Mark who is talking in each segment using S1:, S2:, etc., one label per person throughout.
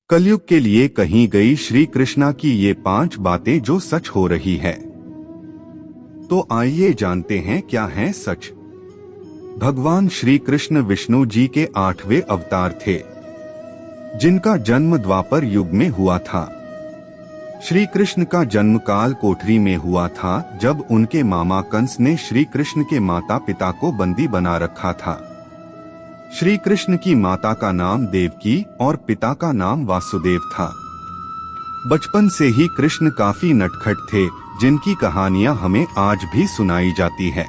S1: कलयुग के लिए कही गई श्री कृष्णा की ये 5 बातें जो सच हो रही है। तो आइए जानते हैं क्या है सच। भगवान श्री कृष्ण विष्णु जी के 8वें अवतार थे, जिनका जन्म द्वापर युग में हुआ था। श्री कृष्ण का जन्म काल कोठरी में हुआ था, जब उनके मामा कंस ने श्री कृष्ण के माता पिता को बंदी बना रखा था। श्री कृष्ण की माता का नाम देवकी और पिता का नाम वासुदेव था। बचपन से ही कृष्ण काफी नटखट थे, जिनकी कहानियां हमें आज भी सुनाई जाती है।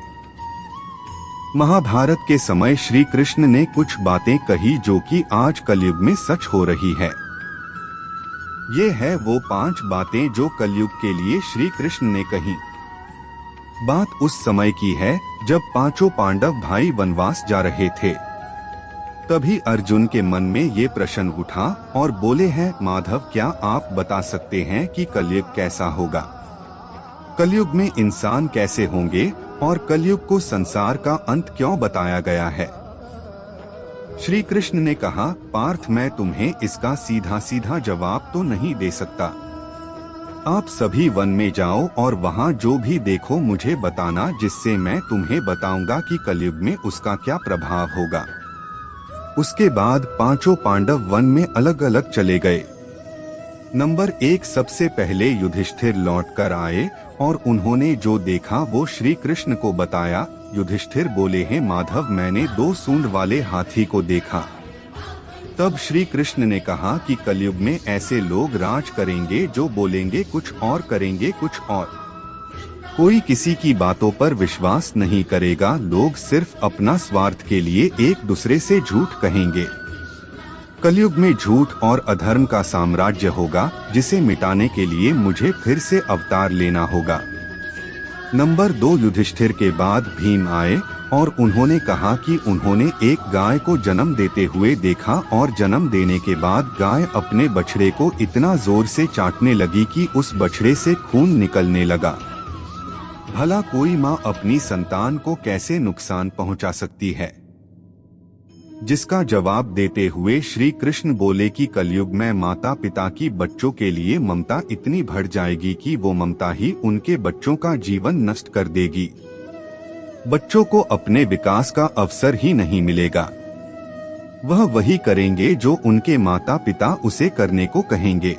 S1: महाभारत के समय श्री कृष्ण ने कुछ बातें कही जो कि आज कलयुग में सच हो रही है। ये है वो 5 बातें जो कलयुग के लिए श्री कृष्ण ने कही। बात उस समय की है जब 5 पांडव भाई वनवास जा रहे थे। तभी अर्जुन के मन में ये प्रश्न उठा और बोले हैं, माधव क्या आप बता सकते हैं कि कलयुग कैसा होगा? कलयुग में इंसान कैसे होंगे और कलयुग को संसार का अंत क्यों बताया गया है? श्री कृष्ण ने कहा, पार्थ मैं तुम्हें इसका सीधा सीधा जवाब तो नहीं दे सकता। आप सभी वन में जाओ और वहाँ जो भी देखो मुझे बताना, जिससे मैं तुम्हें बताऊंगा कि कलयुग में उसका क्या प्रभाव होगा। उसके बाद 5 पांडव वन में अलग अलग चले गए। नंबर 1, सबसे पहले युधिष्ठिर लौट कर आए और उन्होंने जो देखा वो श्री कृष्ण को बताया। युधिष्ठिर बोले हैं, माधव मैंने 2 सूंड वाले हाथी को देखा। तब श्री कृष्ण ने कहा कि कलयुग में ऐसे लोग राज करेंगे जो बोलेंगे कुछ और करेंगे कुछ और। कोई किसी की बातों पर विश्वास नहीं करेगा। लोग सिर्फ अपना स्वार्थ के लिए एक दूसरे से झूठ कहेंगे। कलयुग में झूठ और अधर्म का साम्राज्य होगा, जिसे मिटाने के लिए मुझे फिर से अवतार लेना होगा। नंबर 2, युधिष्ठिर के बाद भीम आए और उन्होंने कहा कि उन्होंने एक गाय को जन्म देते हुए देखा और जन्म देने के बाद गाय अपने बछड़े को इतना जोर से चाटने लगी कि उस बछड़े से खून निकलने लगा। भला कोई माँ अपनी संतान को कैसे नुकसान पहुंचा सकती है? जिसका जवाब देते हुए श्री कृष्ण बोले कि कलयुग में माता पिता की बच्चों के लिए ममता इतनी बढ़ जाएगी कि वो ममता ही उनके बच्चों का जीवन नष्ट कर देगी। बच्चों को अपने विकास का अवसर ही नहीं मिलेगा। वह वही करेंगे जो उनके माता पिता उसे करने को कहेंगे।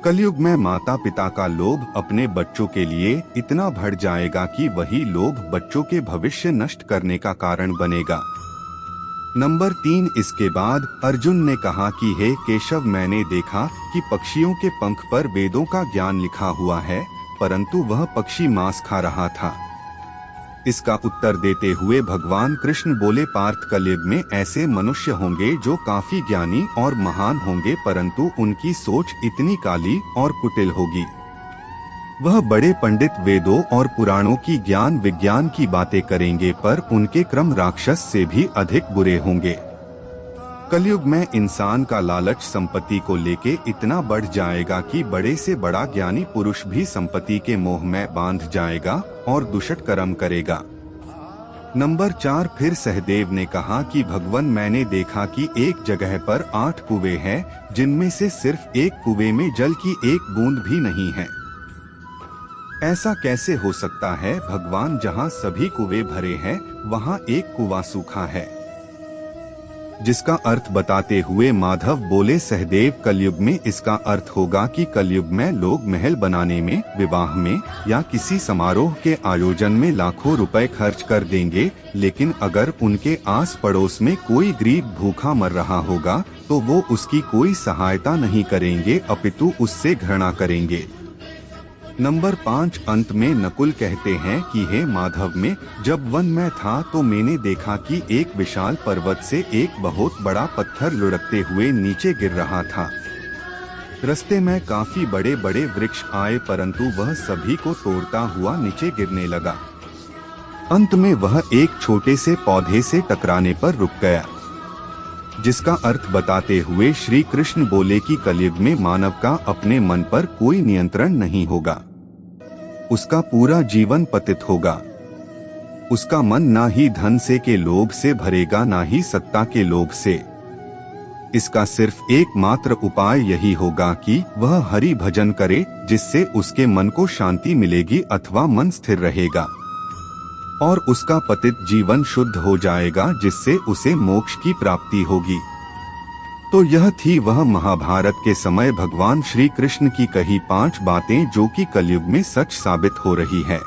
S1: कलयुग में माता पिता का लोभ अपने बच्चों के लिए इतना बढ़ जाएगा कि वही लोभ बच्चों के भविष्य नष्ट करने का कारण बनेगा। नंबर 3, इसके बाद अर्जुन ने कहा कि हे केशव, मैंने देखा कि पक्षियों के पंख पर वेदों का ज्ञान लिखा हुआ है, परंतु वह पक्षी मांस खा रहा था। इसका उत्तर देते हुए भगवान कृष्ण बोले, पार्थ कलयुग में ऐसे मनुष्य होंगे जो काफी ज्ञानी और महान होंगे, परंतु उनकी सोच इतनी काली और कुटिल होगी। वह बड़े पंडित वेदों और पुराणों की ज्ञान विज्ञान की बातें करेंगे, पर उनके क्रम राक्षस से भी अधिक बुरे होंगे। कलयुग में इंसान का लालच संपत्ति को लेके इतना बढ़ जाएगा कि बड़े से बड़ा ज्ञानी पुरुष भी संपत्ति के मोह में बांध जाएगा और दुष्ट कर्म करेगा। नंबर 4, फिर सहदेव ने कहा कि भगवान मैंने देखा कि एक जगह पर 8 कुएं हैं, जिनमें से सिर्फ एक कुएं में जल की एक बूंद भी नहीं है। ऐसा कैसे हो सकता है भगवान? जहाँ सभी कुएं भरे हैं वहाँ एक कुआं सूखा है। जिसका अर्थ बताते हुए माधव बोले, सहदेव कलयुग में इसका अर्थ होगा कि कलयुग में लोग महल बनाने में, विवाह में या किसी समारोह के आयोजन में लाखों रुपए खर्च कर देंगे, लेकिन अगर उनके आस पड़ोस में कोई गरीब भूखा मर रहा होगा तो वो उसकी कोई सहायता नहीं करेंगे, अपितु उससे घृणा करेंगे। नंबर 5, अंत में नकुल कहते हैं कि हे माधव, में जब वन में था तो मैंने देखा कि एक विशाल पर्वत से एक बहुत बड़ा पत्थर लुढ़कते हुए नीचे गिर रहा था। रास्ते में काफी बड़े बड़े वृक्ष आए, परंतु वह सभी को तोड़ता हुआ नीचे गिरने लगा। अंत में वह एक छोटे से पौधे से टकराने पर रुक गया। जिसका अर्थ बताते हुए श्री कृष्ण बोले कि कलयुग में मानव का अपने मन पर कोई नियंत्रण नहीं होगा। उसका पूरा जीवन पतित होगा। उसका मन ना ही धन से के लोभ से भरेगा, ना ही सत्ता के लोभ से। इसका सिर्फ एकमात्र उपाय यही होगा कि वह हरि भजन करे, जिससे उसके मन को शांति मिलेगी अथवा मन स्थिर रहेगा और उसका पतित जीवन शुद्ध हो जाएगा, जिससे उसे मोक्ष की प्राप्ति होगी। तो यह थी वह महाभारत के समय भगवान श्री कृष्ण की कही 5 बातें जो कि कलयुग में सच साबित हो रही है।